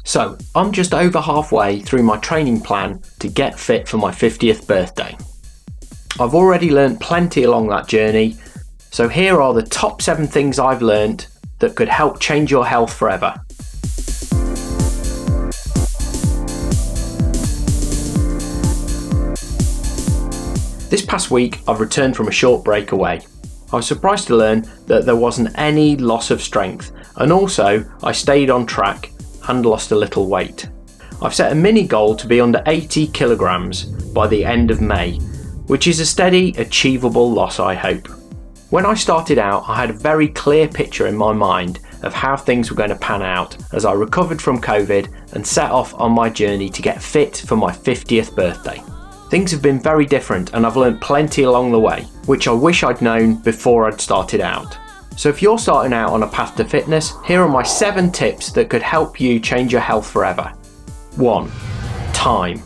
So I'm just over halfway through my training plan to get fit for my 50th birthday. I've already learnt plenty along that journey, so here are the top 7 things I've learnt that could help change your health forever. This past week I've returned from a short break away. I was surprised to learn that there wasn't any loss of strength, and also I stayed on track and lost a little weight. I've set a mini goal to be under 80 kilograms by the end of May, which is a steady, achievable loss, I hope. When I started out, I had a very clear picture in my mind of how things were going to pan out as I recovered from COVID and set off on my journey to get fit for my 50th birthday. Things have been very different and I've learned plenty along the way, which I wish I'd known before I'd started out. So if you're starting out on a path to fitness, here are my 7 tips that could help you change your health forever. 1. Time.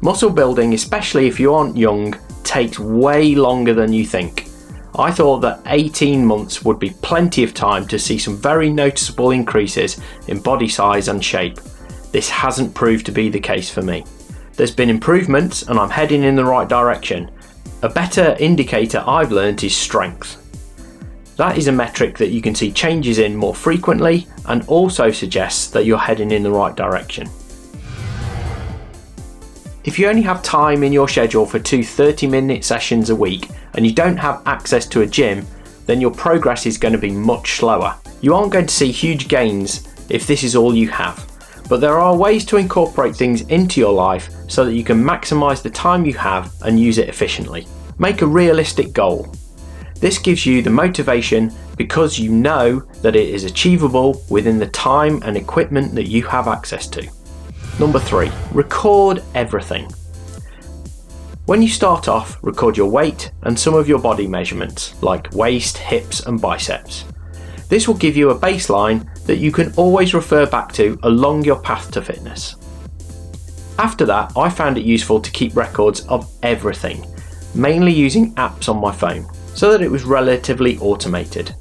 Muscle building, especially if you aren't young, takes way longer than you think. I thought that 18 months would be plenty of time to see some very noticeable increases in body size and shape. This hasn't proved to be the case for me. There's been improvements and I'm heading in the right direction. A better indicator I've learned is strength. That is a metric that you can see changes in more frequently and also suggests that you're heading in the right direction. If you only have time in your schedule for 2 30-minute sessions a week and you don't have access to a gym, then your progress is going to be much slower. You aren't going to see huge gains if this is all you have. But there are ways to incorporate things into your life so that you can maximise the time you have and use it efficiently. Make a realistic goal. This gives you the motivation because you know that it is achievable within the time and equipment that you have access to. Number 3, record everything. When you start off, record your weight and some of your body measurements like waist, hips and biceps. This will give you a baseline that you can always refer back to along your path to fitness. After that, I found it useful to keep records of everything, mainly using apps on my phone, so that it was relatively automated.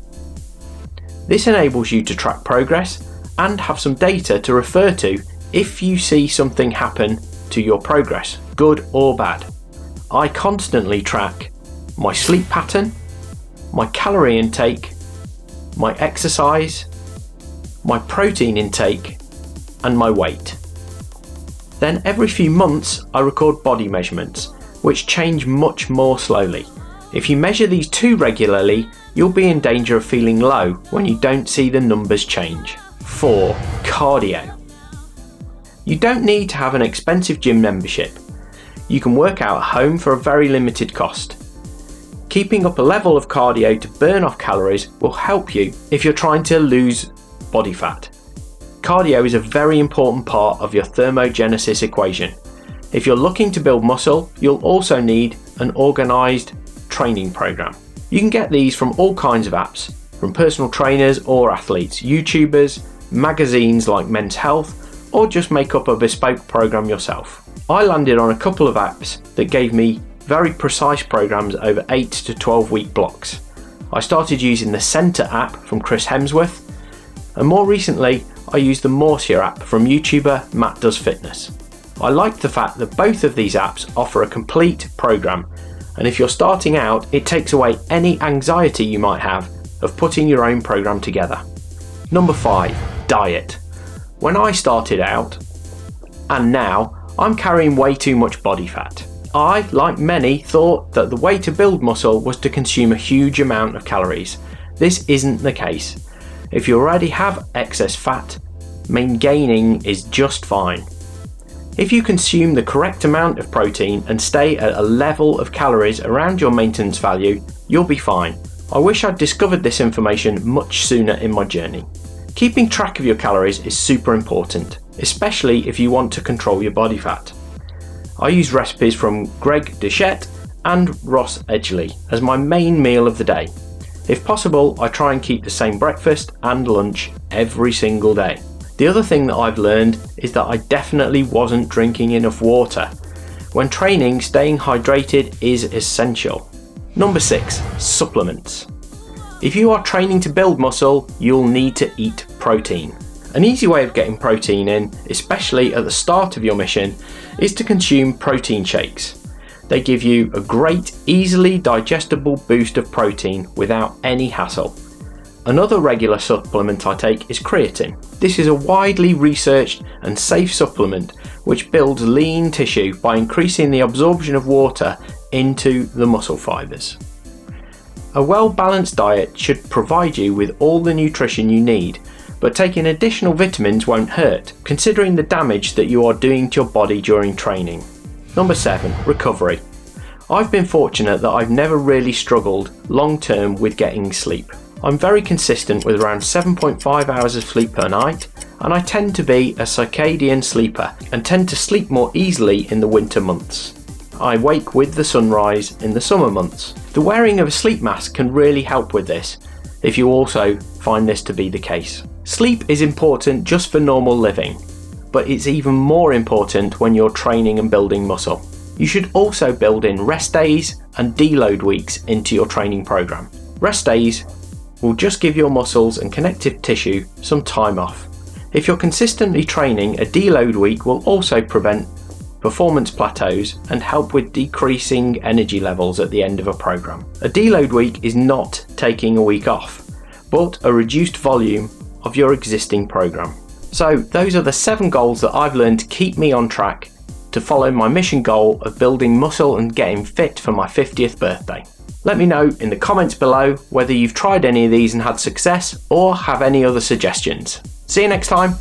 This enables you to track progress and have some data to refer to if you see something happen to your progress, good or bad. I constantly track my sleep pattern, my calorie intake, my exercise, my protein intake and my weight. Then every few months I record body measurements, which change much more slowly. If you measure these too regularly, you'll be in danger of feeling low when you don't see the numbers change. 4. Cardio. You don't need to have an expensive gym membership. You can work out at home for a very limited cost. Keeping up a level of cardio to burn off calories will help you if you're trying to lose body fat. Cardio is a very important part of your thermogenesis equation. If you're looking to build muscle, you'll also need an organised training program. You can get these from all kinds of apps, from personal trainers or athletes, YouTubers, magazines like Men's Health, or just make up a bespoke program yourself. I landed on a couple of apps that gave me very precise programs over 8 to 12 week blocks. I started using the Centre app from Chris Hemsworth, and more recently I used the Morsia app from YouTuber Matt Does Fitness. I liked the fact that both of these apps offer a complete program, and if you're starting out, it takes away any anxiety you might have of putting your own program together. Number 5, diet. When I started out, and now, I'm carrying way too much body fat. I, like many, thought that the way to build muscle was to consume a huge amount of calories. This isn't the case. If you already have excess fat, maintaining is just fine. If you consume the correct amount of protein and stay at a level of calories around your maintenance value, you'll be fine. I wish I'd discovered this information much sooner in my journey. Keeping track of your calories is super important, especially if you want to control your body fat. I use recipes from Greg Duchette and Ross Edgley as my main meal of the day. If possible, I try and keep the same breakfast and lunch every single day. The other thing that I've learned is that I definitely wasn't drinking enough water. When training, staying hydrated is essential. Number 6, supplements. If you are training to build muscle, you'll need to eat protein. An easy way of getting protein in, especially at the start of your mission, is to consume protein shakes. They give you a great, easily digestible boost of protein without any hassle. Another regular supplement I take is creatine. This is a widely researched and safe supplement which builds lean tissue by increasing the absorption of water into the muscle fibres. A well-balanced diet should provide you with all the nutrition you need, but taking additional vitamins won't hurt, considering the damage that you are doing to your body during training. Number 7. Recovery. I've been fortunate that I've never really struggled long term with getting sleep. I'm very consistent with around 7.5 hours of sleep per night, and I tend to be a circadian sleeper and tend to sleep more easily in the winter months. I wake with the sunrise in the summer months. The wearing of a sleep mask can really help with this, if you also find this to be the case. Sleep is important just for normal living, but it's even more important when you're training and building muscle. You should also build in rest days and deload weeks into your training program. Rest days will just give your muscles and connective tissue some time off. If you're consistently training, a deload week will also prevent performance plateaus and help with decreasing energy levels at the end of a program. A deload week is not taking a week off, but a reduced volume of your existing program. So those are the 7 goals that I've learned to keep me on track to follow my mission goal of building muscle and getting fit for my 50th birthday. Let me know in the comments below whether you've tried any of these and had success or have any other suggestions. See you next time.